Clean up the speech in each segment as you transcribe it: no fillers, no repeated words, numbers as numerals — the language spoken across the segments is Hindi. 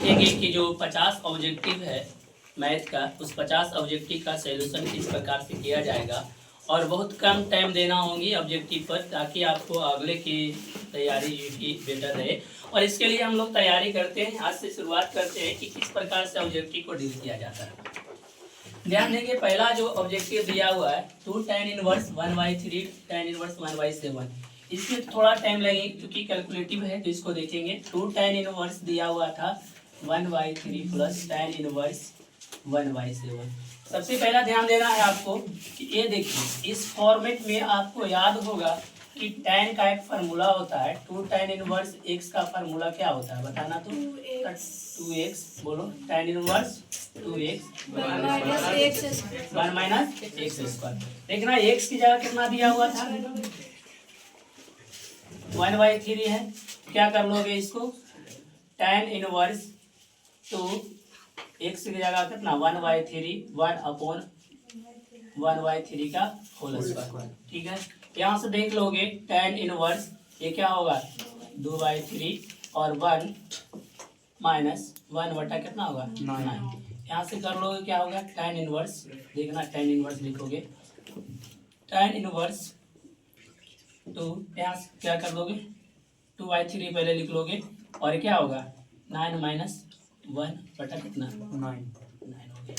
देखेंगे कि जो 50 ऑब्जेक्टिव है मैथ का, उस 50 ऑब्जेक्टिव का सॉल्यूशन किस प्रकार से किया जाएगा और बहुत कम टाइम देना होगी ऑब्जेक्टिव पर, ताकि आपको अगले की तैयारी की बेटर रहे। और इसके लिए हम लोग तैयारी करते हैं, आज से शुरुआत करते हैं कि किस प्रकार से ऑब्जेक्टिव को डील किया जाता है। ध्यान देंगे, पहला जो ऑब्जेक्टिव दिया हुआ है 2 tan इनवर्स 1/3 tan इनवर्स 1/7। इसमें थोड़ा टाइम लगेगा क्योंकि कैलकुलेटिव है, तो इसको देखेंगे। 2 tan इनवर्स दिया हुआ था 1/3 प्लस tan इनवर्स 1/7। सबसे पहला ध्यान देना है आपको कि ये देखिए, इस फॉर्मेट में आपको याद होगा कि tan का एक फार्मूला होता है। 2 tan इनवर्स x का फार्मूला क्या होता है बताना तो। 2x बोलो, tan inverse 2x 1 minus x square. देखना x की जगह कितना दिया हुआ था, 1/3 है। क्या कर लोगे इसको, tan इनवर्स 2 x की जगह कितना 1/3 1/3 का होल स्क्वायर। ठीक है, यहाँ से देख लोगे tan इनवर्स ये क्या होगा 2/3 और 1 माइनस 1 बटा कितना होगा 9। यहाँ से कर लोगे क्या होगा tan इनवर्स, देखना tan इनवर्स लिखोगे tan इनवर्स 2, यहाँ से क्या कर लोगे 2/3 पहले लिख लोगे और क्या होगा 9 माइनस 1 बटा कितना 9 हो गया।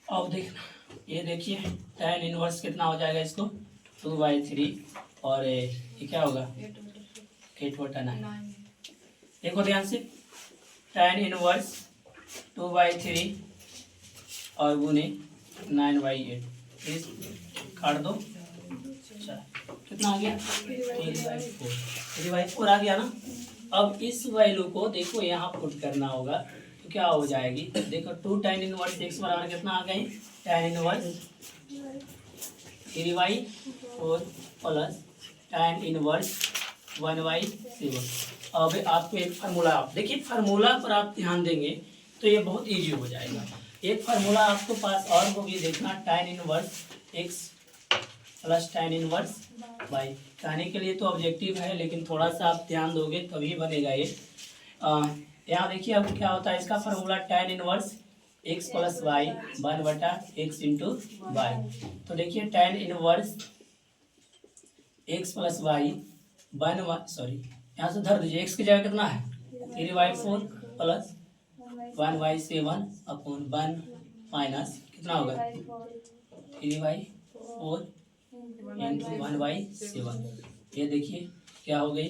अब देखना, ये देखिए tan इनवर्स कितना हो जाएगा इसको 2/3 और ये क्या होगा 8/9। देखो ध्यान से, tan इनवर्स 2/3 और गुने 9/8, प्लीज काट दो। अच्छा कितना आ गया 3/4 आ गया ना। अब इस वैल्यू को देखो यहाँ पुट करना होगा, तो क्या हो जाएगी देखो 2 tan इनवर्स x बराबर कितना आ गई tan inverse 3/4 plus tan inverse 1/7। अब आपको एक फार्मूला, आप देखिए फार्मूला पर आप ध्यान देंगे तो ये बहुत इजी हो जाएगा। एक फार्मूला आपको पास और होगी, देखना tan inverse x plus tan inverse y। कहने के लिए तो ऑब्जेक्टिव है, लेकिन थोड़ा सा आप ध्यान दोगे तभी बनेगा ये। यहाँ देखिए अब क्या होता है इसका formula tan inverse x plus y 1/x into y. तो देखिए tan inverse x plus y 1 यहाँ से धर दीजिए, x की जगह कितना है 3/4 प्लस 1/7 अपॉन 1 माइनस कितना होगा 3/4 इंटू 1/7। ये देखिए क्या हो गई,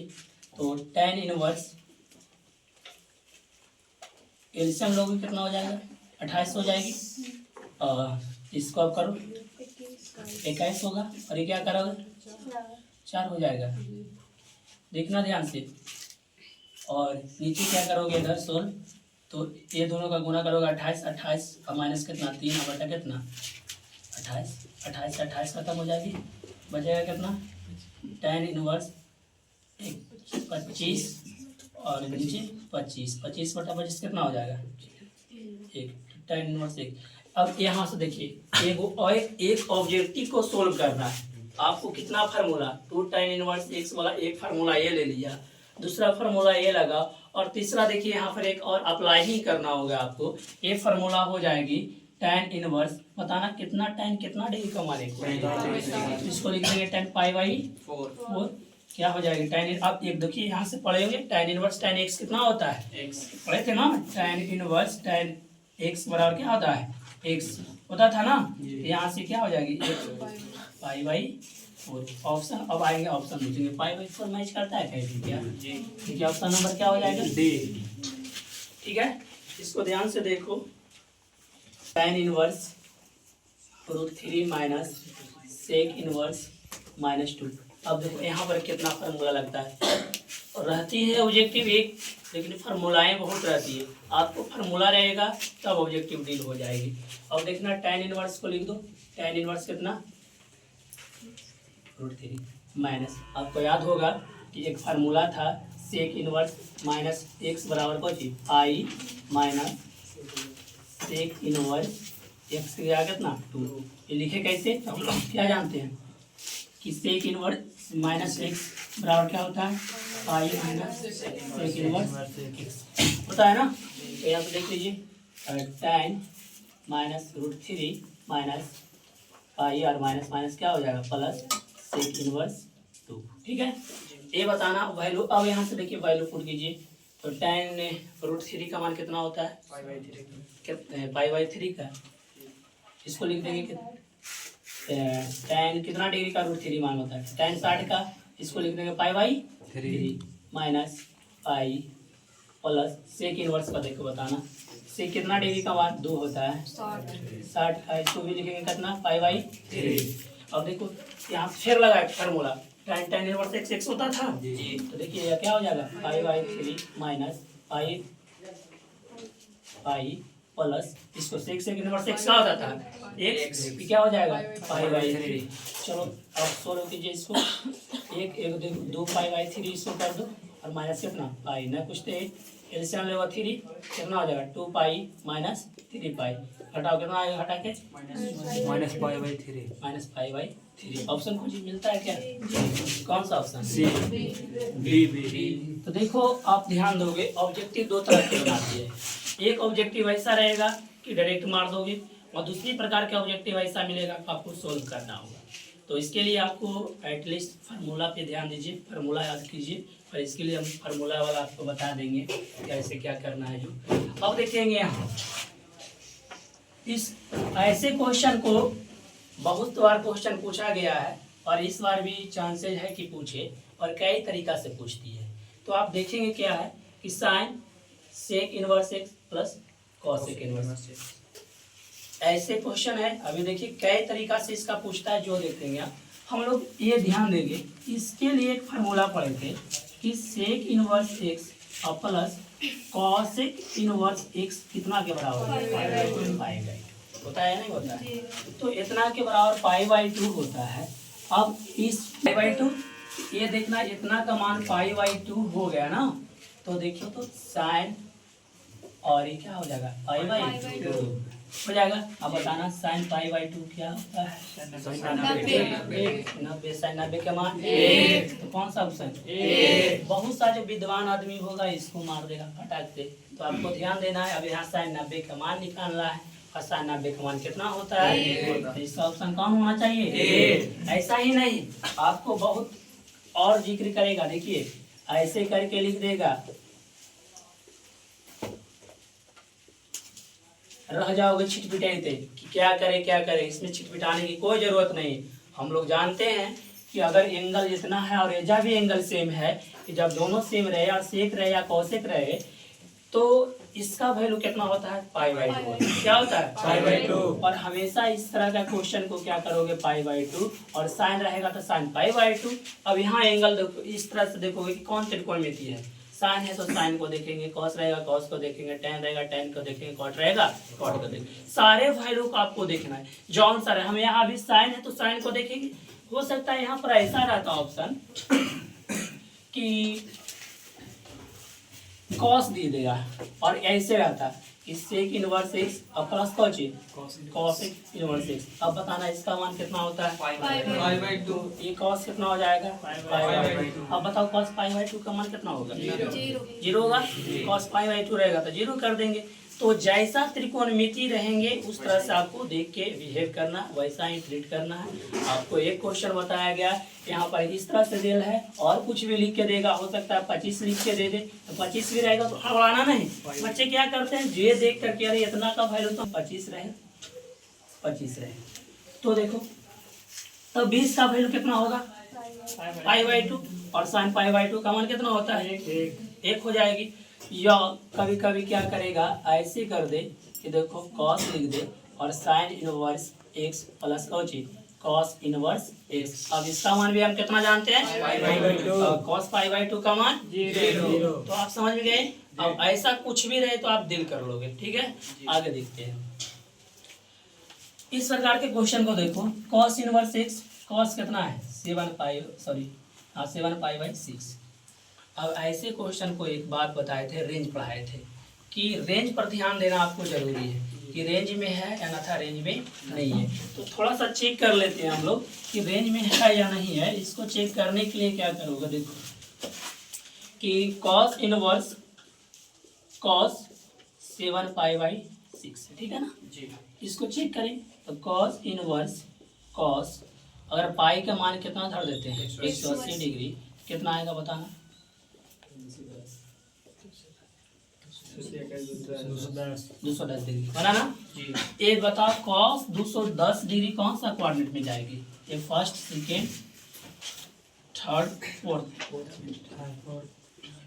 तो tan इनवर्स एल्शियम लोगे कितना हो जाएगा 28 हो जाएगी, और इसको आप करो 21 होगा, और ये क्या करोगे 4 हो जाएगा। देखना ध्यान से, और नीचे क्या करोगे इधर 16, तो ये दोनों का गुना करोगे 28 का माइनस कितना 3 बटा कितना 28 खत्म हो जाएगी, बचेगा कितना tan इनवर्स 25 और नीचे 25 बटा 25 कितना हो जाएगा 1 tan इनवर्स 1। अब यहाँ से देखिए एक ऑब्जेक्टिव को सोल्व करना है, आपको कितना फार्मूला 2 tan इनवर्स x वाला एक फार्मूला ये ले लिया, दूसरा फार्मूला ये लगा, और तीसरा देखिए यहाँ पर एक और अप्लाई ही करना होगा आपको। ये फार्मूला हो जाएगी tan इनवर्स, बताना कितना tan कितना डिग्री का मानेगा, इसको लिख देंगे tan π/4 क्या हो जाएगी tan। आप एक देखिए यहाँ से पढ़े होंगे tan इनवर्स tan x कितना होता है x, पढ़े थे ना tan इनवर्स tan x बराबर क्या होता है x होता था ना। यहाँ से क्या हो जाएगी π/4। ऑप्शन अब आएंगे, ऑप्शन पूछेंगे π/4 मैच करता है कैसे क्या, ठीक है ऑप्शन नंबर क्या हो जाएगा डी। ठीक है, इसको ध्यान से देखो, tan inverse √3 minus sec inverse -2। अब देखो यहाँ पर कितना फार्मूला लगता है, और रहती है ऑब्जेक्टिव एक, लेकिन फार्मूलाएं बहुत रहती है। आपको फार्मूला रहेगा तब ऑब्जेक्टिव डील हो जाएगी। अब देखना tan इनवर्स को लिख दो, tan इनवर्स कितना √3 माइनस, आपको याद होगा कि एक फार्मूला था sec इनवर्स माइनस x बराबर को आई माइनस sec इनवर्स x की जगह कितना 2। ये लिखे कैसे, हम लोग क्या जानते हैं कि sec इनवर्स माइनस x बराबर क्या होता है pi minus sec inverse x होता है ना। तो यहाँ पे देख लीजिए tan माइनस √3 माइनस पाई और माइनस माइनस क्या हो जाएगा प्लस सेक इनवर्स 2। ठीक है, ये बताना वैल्यू। अब यहाँ से देखिए वैल्यू पुट कीजिए, तो tan √3 का मान कितना होता है पाई/3 का। इसको लिख देंगे कि tan कितना डिग्री का √3 मान होता है tan 60 का। इसको लिख देंगे पाई/3 minus pi plus sec inverse का। देखो बताना सेक कितना डिग्री का मान 2 होता है 60 का। इसको भी लिखेंगे कितना पाई/3। अब देखो यहाँ फिर लगा फार्मूला tan इनवर्स x होता था जी, तो देखिए यह क्या हो जाएगा पाई/3 माइनस पाई प्लस इसको सेक इनवर्स x का होता था x क्या हो जाएगा पाई/3। चलो अब सोल्व कीजिए इसको। एक 2 पाई/3 इसको कर दो और माइनस कितना पाई ना कुछ तो एलसीएम लेगा 3 कितना हो जाएगा 2 पाई माइनस 3 पाई। घटाओ कितना आएगा हटा के माइनस पाई/3। ऑप्शन कुछ मिलता है क्या? कौन सा ऑप्शन? C B B. तो देखो आप ध्यान दोगे ऑब्जेक्टिव दो तरह के बनाती है। एक ऑब्जेक्टिव ऐसा रहेगा कि डायरेक्ट मार दोगे और दूसरी प्रकार के ऑब्जेक्टिव ऐसा मिलेगा कि आपको सोल्व करना होगा। तो इसके लिए आपको एटलीस्ट फार्मूला पे ध्यान दीजिए, फार्मूला याद कीजिए और इसके लिए हम फार्मूला वाला आपको बता देंगे कैसे क्या करना है। जो अब देखेंगे यहाँ इस ऐसे क्वेश्चन को बहुत बार क्वेश्चन पूछा गया है और इस बार भी चांसेज है कि पूछे और कई तरीका से पूछती है। तो आप देखेंगे क्या है कि sine sec inverse x plus cosec inverse x ऐसे क्वेश्चन है। अभी देखिए कई तरीका से इसका पूछता है, जो देखेंगे हम लोग ये ध्यान देंगे। इसके लिए एक फार्मूला पढ़े थे कि सेक इनवर्स x और प्लस कॉसेक इनवर्स x कितना के बराबर है होता है नहीं होता है, तो इतना के बराबर पाई/2 होता है। अब इस पाई/2 ये देखना इतना का मान पाई/2 हो गया ना, तो देखियो तो साइन और ये क्या हो जाएगा पाई/2 हो जाएगा। अब बताना साइन पाई/2 क्या होता है 90 साइन 90 के मान 1। तो कौन सा ऑप्शन? बहुत सा जो विद्वान आदमी होगा इसको मार देगा फटाक से। तो आपको ध्यान देना है। अब यहाँ साइन 90 का मान निकालना है और साइन 90 का मान कितना होता है, तो इसका ऑप्शन कौन होना चाहिए? ऐसा ही नहीं आपको बहुत और जिक्र करेगा। देखिए ऐसे करके लिख देगा, रह जाओगे छिटपिटाते कि क्या करे। इसमें छिटपिटाने की कोई जरूरत नहीं। हम लोग जानते हैं कि अगर एंगल जितना है और एजा भी एंगल सेम है, कि जब दोनों सेम रहे या सेक रहे या कॉसेक रहे तो इसका वैल्यू कितना होता है पाई/2। क्या होता है पाई/2। और हमेशा इस तरह का क्वेश्चन को क्या करोगे पाई/2 और साइन रहेगा तो साइन पाई/2। अब यहाँ एंगल देखो इस तरह से देखोगे कि कौन त्रिकोणमिति है। साइन है तो साइन को देखेंगे, कॉस रहेगा कॉस को देखेंगे, टेन रहेगा टेन को देखेंगे, कॉट रहेगा कॉट को देखेंगे। सारे वैल्यू को आपको देखना है। जॉन सर हम यहाँ अभी साइन है तो साइन को देखेंगे। हो सकता है यहाँ पर ऐसा रहता ऑप्शन कि कॉस दे देगा और ऐसे रहता कि सेक इनवर्स x और प्लस कॉसेक इनवर्स x। अब बताना इसका मान कितना होता है पाई/2। ये कॉस कितना हो जाएगा पाई/2। अब बताओ कॉस पाई/2 का मान कितना होगा 0 होगा। कॉस पाई/2 रहेगा तो 0 कर देंगे। तो जैसा त्रिकोणमिति रहेंगे उस तरह से आपको देख के बिहेव करना, वैसा ही ट्रीट करना है। आपको एक क्वेश्चन बताया गया यहाँ पर इस तरह से देल है और कुछ भी लिख के देगा। हो सकता है 25 लिख के दे दे तो 25 भी रहेगा तो हड़बड़ाना नहीं। बच्चे क्या करते हैं ये देख करके अरे इतना का वैल्यू तो 25 रहे तो देखो तो 20 का वैल्यू कितना होगा पाई/2 और साइन पाई/2 का मान कितना होता है 1 हो जाएगी। या कभी कभी क्या करेगा ऐसे कर दे कि देखो कॉस लिख दे और sine inverse x plus cos inverse x। अब इसका मान भी हम कितना जानते हैं पाई/2। कॉस पाई/2 का मान 0। तो आप समझ में गए। अब ऐसा कुछ भी रहे तो आप दिल कर लोगे। ठीक है, आगे देखते हैं। इस प्रकार के क्वेश्चन को देखो कॉस इनवर्स x, कॉस कितना है 7 पाई/6। अब ऐसे क्वेश्चन को एक बात बताए थे, रेंज पढ़ाए थे कि रेंज पर ध्यान देना आपको जरूरी है कि रेंज में है या अन्यथा रेंज में नहीं है। तो थोड़ा सा चेक कर लेते हैं हम लोग कि रेंज में है या नहीं है। इसको चेक करने के लिए क्या करोगे देखो कि कॉस इनवर्स 7π/6, ठीक है ना जी इसको चेक करें तो cos इनवर्स cos अगर पाई का मान कितना धर देते हैं 180 डिग्री कितना आएगा बताना 210 डिग्री बना ना जी ये बताओ cos 210 डिग्री कौन सा कोऑर्डिनेट में जाएगी ये फर्स्ट सेकेंड थर्ड फोर्थ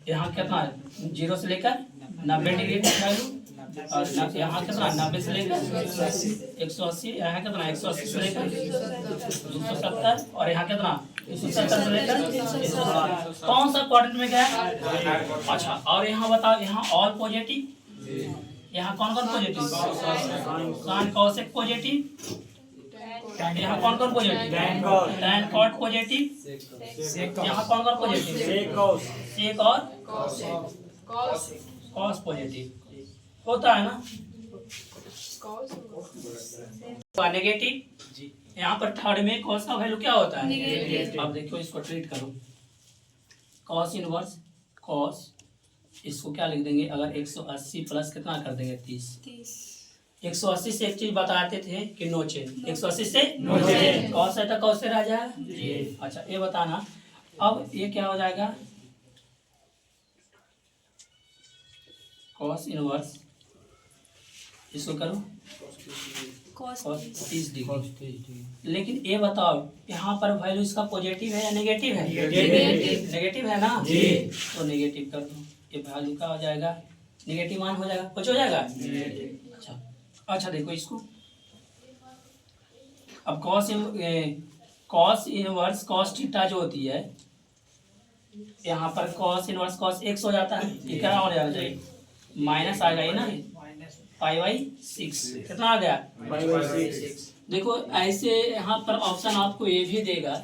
यहाँ कितना है 0 से लेकर 90 डिग्री तक वैल्यू और यहाँ कितना 90 से लेकर 180 यहाँ कितना 180 से लेकर 270 और यहाँ कितना 270 से लेकर 160 कौन सा क्वाड्रेंट में गया अच्छा और यहाँ बताओ यहाँ ऑल पॉजिटिव यहाँ कौन कौन पॉजिटिव साइन कॉसेक पॉजिटिव यहाँ कौन कौन पॉजिटिव टैन कॉट पॉजिटिव यहाँ कौन कौन पॉजिटिव सेक और कॉस पॉजिटिव होता है ना नेगेटिव यहाँ पर थर्ड में कॉस का वैल्यू क्या होता है अब देखो इसको ट्रीट करो कॉस इनवर्स कॉस इसको क्या लिख देंगे अगर 180 प्लस कितना कर देंगे 30 180 से एक चीज बताते थे कि नो चेंज 180 से नो चेंज कॉस है तो कॉस से रह जाएगा अच्छा ये बताना अब ये क्या हो जाएगा कॉस इनवर्स इसको करो कॉस 30 डिग्री लेकिन ये बताओ यहाँ पर वैल्यू इसका पॉजिटिव है या नेगेटिव है नेगेटिव है ना जी तो नेगेटिव कर दो ये वैल्यू का हो जाएगा नेगेटिव मान हो जाएगा कुछ हो जाएगा अच्छा अच्छा देखो इसको अब कॉस इनवर्स कॉस थीटा जो होती है यहाँ पर कॉस इनवर्स कॉस x हो जाता है ये क्या हो जाना चाहिए माइनस आ गई ना π/6 कितना आ गया देखो ऐसे यहाँ पर ऑप्शन आपको ये भी देगा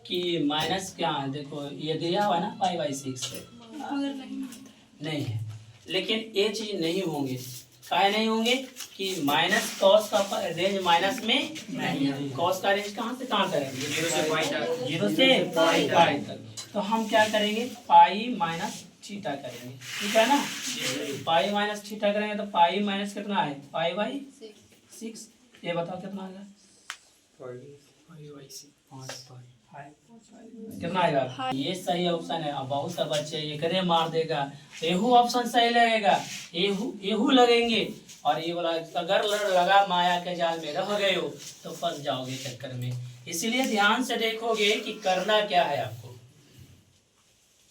कि माइनस क्या है देखो ये दिया हुआ है ना π/6 नहीं है लेकिन ये चीज नहीं होंगे काहे नहीं होंगे कि माइनस कॉस का रेंज माइनस में नहीं कॉस का रेंज कहाँ से कहाँ करेंगे 0 से पाई तक तो हम क्या करेंगे पाई माइनस थीटा करेंगे ठीक है ना पाई माइनस थीटा करेंगे तो पाई माइनस कितना है π/6 ये बताओ कितना आएगा कितना आएगा ये सही ऑप्शन है अब बहुत सा बच्चे एकरे मार देगा एहू ऑप्शन सही लगेगा एहू लगेंगे और ये वाला अगर लगा माया के जाल में रह गए हो तो फंस जाओगे चक्कर में इसीलिए ध्यान से देखोगे कि करना क्या है आपको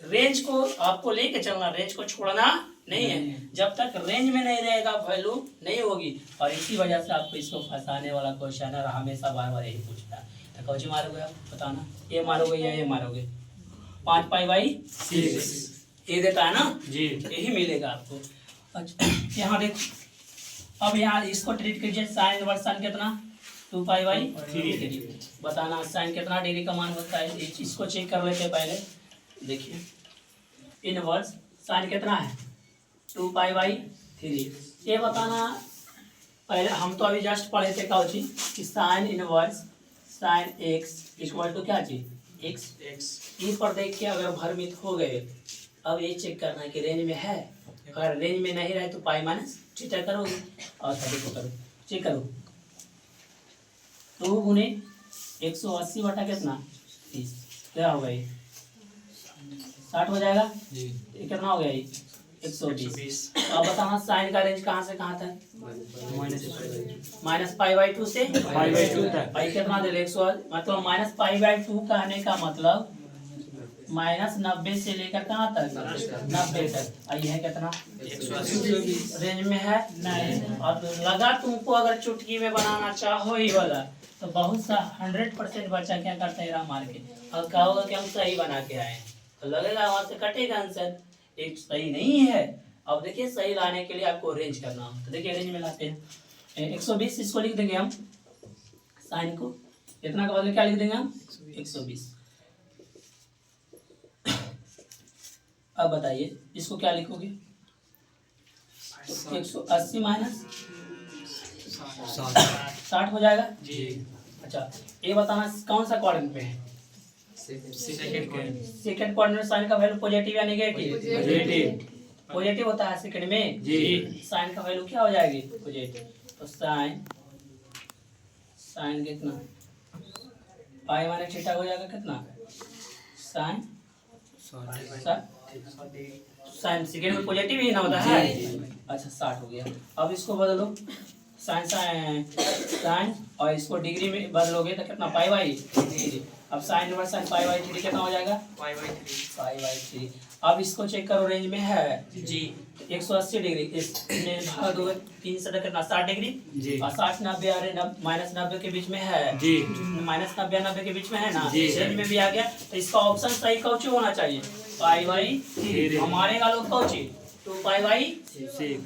रेंज को आपको लेके चलना रेंज को छोड़ना नहीं है जब तक रेंज में नहीं रहेगा वैल्यू नहीं होगी और इसी वजह से आपको इसको फंसाने वाला क्वेश्चन है हमेशा बार बार यही पूछता है तो कौन सी मारोगे आप बताना ये मारोगे या ये मारोगे 5π/6 ये देता है ना जी यही मिलेगा आपको अच्छा यहाँ देखो अब यहाँ इसको ट्रीट कीजिए साइन इनवर्स साइन कितना 2π/3 बताना साइन कितना डिग्री का मान होता है इसको चेक कर लेते हैं पहले देखिए इनवर्स साइन कितना है 2π/3 ये बताना पहले हम तो अभी जस्ट पढ़े थे कौची कि sine inverse sine x equal to क्या चीज x इस पर देख के अगर भ्रमित हो गए अब ये चेक करना है कि रेंज में है अगर रेंज में नहीं रहे तो π-थीटा करोगे और 30 को करो चेक करो 2 गुने 180 बटा कितना 30 क्या होगा ये 60 हो जाएगा जी ये कितना हो गया ये 120 अब बताना साइन का रेंज कहाँ से कहाँ तक -π/2 से π/2 तक पाई कितना दे 100 मतलब -π/2 कहने का मतलब -90 से लेकर कहाँ तक 90 तक आई है कितना 180 रेंज में है नहीं और लगा तुमको अगर चुटकी में बनाना चाहो ही वाला तो बहुत सा 100% बच्चा क्या करता है मार के और कहोगे कि हम सही बना के आए तो लगेगा वहां से कटेगा आंसर एक सही नहीं है अब देखिए सही लाने के लिए आपको रेंज करना तो देखिए रेंज में लाते हैं 120 इसको लिख देंगे हम साइन को इतना का बदले क्या लिख देंगे हम 120 अब बताइए इसको क्या लिखोगे 180 माइनस 60 हो जाएगा जी अच्छा ये बताना कौन सा क्वाड्रेंट में है सेकंड क्वाड्रेंट में साइन का वैल्यू पॉजिटिव या नेगेटिव पॉजिटिव होता है सेकंड में जी। साइन का वैल्यू क्या हो जाएगी पॉजिटिव, तो साइन कितना पाई माइनस थीटा हो जाएगा कितना साइन साइन सेकंड में पॉजिटिव ही ना होता है। अच्छा 60 हो गया। अब इसको बदलो साइन और इसको डिग्री में बदलोगे तो कितना पाई बाई थ्री। अब sign inverse sine pi by three कितना हो जाएगा पाई बाई थ्री। अब इसको चेक करो रेंज में है जी 180 डिग्री, इसमें भाग दोगे 3 से कितना 60 डिग्री जी। और 60 90 आ रहे माइनस 90 के बीच में है जी। माइनस 90 के बीच में है ना जी। रेंज में भी आ गया। तो इसका ऑप्शन सही कौन होना चाहिए पाई बाई थ्री। हमारे का लोग कौन 2 पाई बाई 6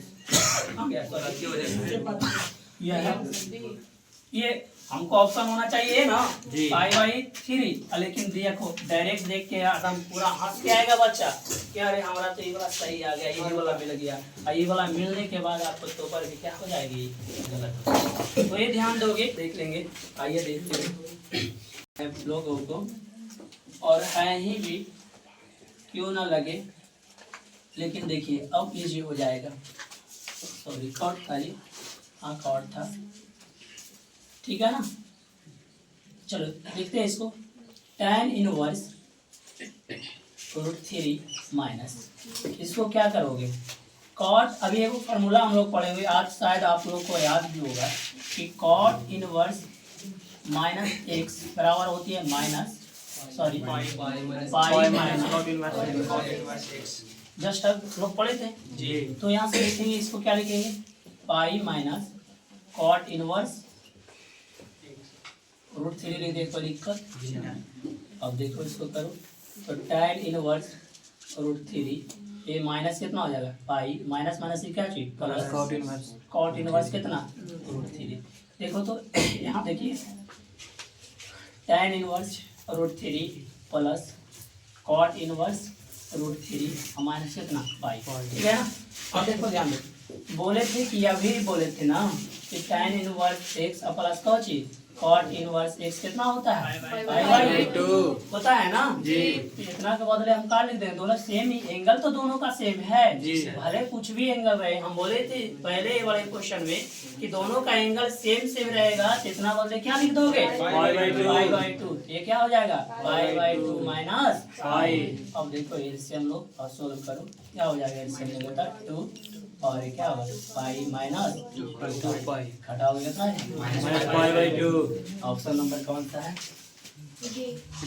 ये हमको ऑप्शन होना चाहिए ना पाई बाई थ्री। लेकिन देखो डायरेक्ट देख के एकदम पूरा हंस के आएगा बच्चा क्या अरे हमारा तो ये वाला सही आ गया ये वाला मिल गया और ये वाला मिलने के बाद आपको तो पर भी क्या हो जाएगी गलत। तो ये ध्यान दोगे देख लेंगे। आइए देखते हैं लोगों को और है ही भी क्यों ना लगे लेकिन देखिए अब इजी हो जाएगा। सॉरी कॉर्ड था जी हाँ कॉर्ड था ठीक है ना। चलो देखते हैं इसको tan इनवर्स √3 माइनस इसको क्या करोगे कॉट। अभी एक फार्मूला हम लोग पढ़ेंगे आज शायद आप लोग को याद भी होगा कि कॉट इनवर्स माइनस एक्स बराबर होती है minus sorry pi minus just अब लोग पढ़े थे जी। तो यहाँ से लिखेंगे इसको क्या लिखेंगे पाई माइनस कॉट इनवर्स √3 लिख दे तो दिक्कत। अब देखो इसको करो तो tan इनवर्स √3 ये माइनस कितना हो जाएगा पाई माइनस माइनस क्या चीज प्लस कॉट इनवर्स कितना √3। देखो तो यहाँ देखिए tan inverse √3 plus cot inverse √3 minus कितना पाई ठीक है ना। अब देखो ध्यान दो बोले थे कि अभी बोले थे ना कि tan इनवर्स x प्लस कौन चीज कॉट इनवर्स x कितना होता है पाई बाई 2 होता है ना जी। इतना के बदले हम क्या लिख दें दोनों सेम ही एंगल तो दोनों का सेम है जी। भले कुछ भी एंगल रहे हम बोले थे पहले वाले क्वेश्चन में कि दोनों का एंगल सेम रहेगा तो इतना बदले क्या लिख दोगे पाई बाई 2। ये क्या हो जाएगा पाई बाई 2 माइनस पाई। अब देखो इससे हम लोग सोल्व करो क्या हो जाएगा इससे हम लोग 2 और ये क्या होगा पाई माइनस 2 पाई घटाओगे कितना है पाई बाई 2। ऑप्शन नंबर कौन सा है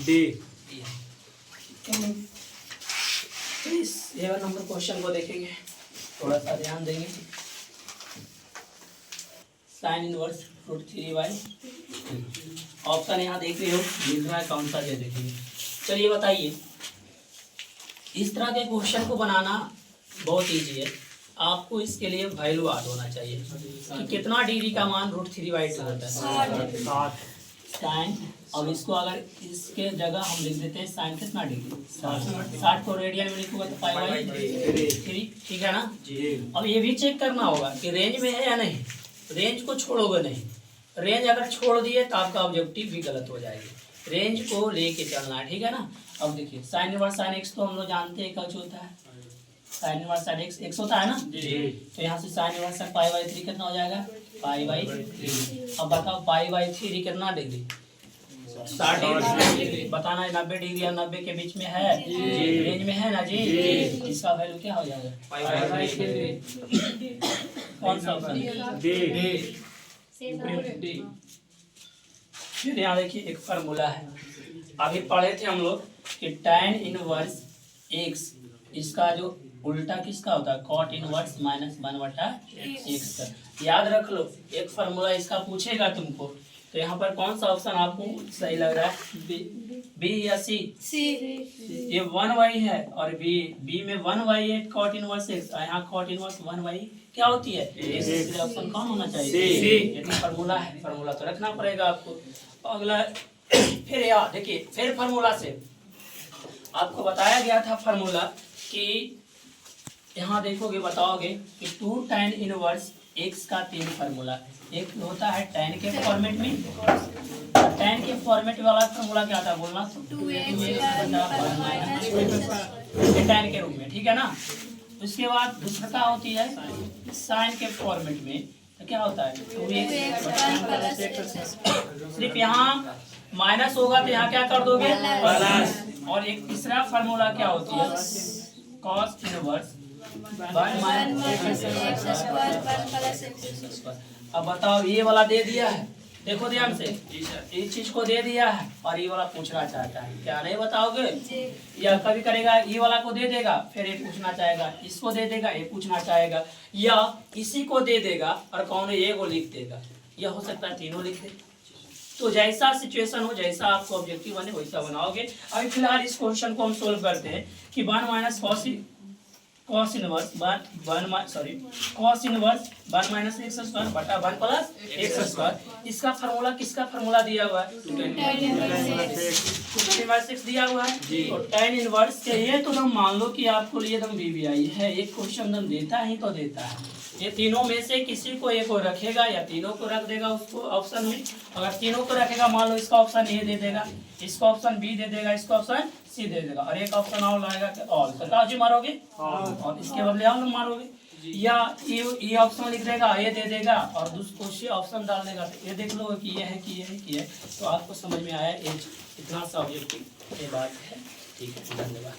डी। इस ये नंबर क्वेश्चन को देखेंगे थोड़ा सा ध्यान देंगे। साइन इनवर्स √3 बाई ऑप्शन यहाँ देख रहे हो मिल रहा है कौन सा ये देखेंगे। चलिए बताइए इस तरह के क्वेश्चन को बनाना बहुत ईजी है। आपको इसके लिए वैल्यू याद होना चाहिए कि कितना डिग्री का मान √3/2 होता है 60 साइन। अब इसको अगर इसके जगह हम लिख देते हैं साइन कितना डिग्री 60 को रेडियन में लिखूंगा तो पाई बाई 3 ठीक है ना जी। अब ये भी चेक करना होगा कि रेंज में है या नहीं। रेंज को छोड़ोगे नहीं, रेंज अगर छोड़ दिए तो आपका ऑब्जेक्टिव भी गलत हो जाएगी। रेंज को लेके चलना है ठीक है ना। अब देखिए साइन इनवर्स साइन एक्स तो हम लोग जानते हैं कब होता है साइन इनवर्स साइन एक्स होता है ना जी। तो यहाँ से sign inverse sine pi by 3 कितना हो जाएगा पाई बाई 3। अब बताओ पाई बाई 3 कितना डिग्री 60 डिग्री। बताना है 90 डिग्री और 90 के बीच में है रेंज में है ना जी। इसका वैल्यू क्या हो जाएगा पाई बाई 3। कौन सा ऑप्शन डी। फिर यहाँ देखिए एक फार्मूला है अभी पढ़े थे हम लोग कि tan इनवर्स x इसका जो उल्टा किसका होता है कॉट इनवर्स माइनस 1/x का। याद रख लो एक फार्मूला इसका पूछेगा तुमको तो यहाँ पर कौन सा ऑप्शन आपको सही लग रहा है बी या सी। ये 1y है और बी में 1y है कॉट इनवर्स x और यहाँ कॉट इनवर्स 1y क्या होती है इसलिए ऑप्शन कौन होना चाहिए ये फार्मूला है। फार्मूला तो रखना पड़ेगा आपको। अगला फिर यार देखिए फिर फार्मूला से आपको बताया गया था फार्मूला कि यहाँ देखोगे बताओगे कि 2 tan इनवर्स x का 3 फार्मूला एक होता है tan के फॉर्मेट में tan के फॉर्मेट वाला फार्मूला क्या था बोलना 2x tan के रूप में ठीक है ना। उसके बाद दूसरा होती है साइन के फॉर्मेट में, तो क्या होता है 2x। सिर्फ यहाँ माइनस होगा तो यहाँ क्या कर दोगे प्लस। और एक तीसरा फार्मूला क्या होती है कॉस इनवर्स 1 माइनस। अब बताओ ये वाला दे दिया है, देखो ध्यान से, इस चीज को दे दिया है और ये वाला पूछना चाहता है, क्या नहीं बताओगे? या कभी करेगा ये वाला को दे देगा फिर ये पूछना चाहेगा, इसको दे देगा ये पूछना चाहेगा, या इसी को दे देगा और कौन ये को लिख देगा, या हो सकता है तीनों लिख दे। तो जैसा सिचुएशन हो, जैसा आपको ऑब्जेक्टिव बने वैसा बनाओगे। अभी फिलहाल इस क्वेश्चन को हम सोल्व करते हैं कि 1 minus cos inverse 1 minus x square बटा 1 प्लस एक्स स्क्वायर। इसका फार्मूला किसका फार्मूला दिया हुआ है? tan इनवर्स x दिया हुआ है। तो tan इनवर्स के ये तो तुम मान लो कि आपको ये तुम BBI है, एक क्वेश्चन तुम देता ही तो देता है, ये तीनों में से किसी को एक को रखेगा या तीनों को रख देगा उसको ऑप्शन में। अगर तीनों को रखेगा मान लो इसका ऑप्शन ए दे देगा, इसका ऑप्शन बी दे देगा, इसका ऑप्शन सी दे देगा और एक ऑप्शन और लाएगा कि ऑल, तो काजी मारोगे और इसके बदले ऑल मारोगे, या ये ऑप्शन लिख देगा ये दे देगा और दूसरे ऑप्शन डाल देगा, तो ये देख लो कि ये है कि ये है कि है। तो आपको समझ में आया, इतना सा ऑब्जेक्टिव ये बात है। ठीक है, धन्यवाद।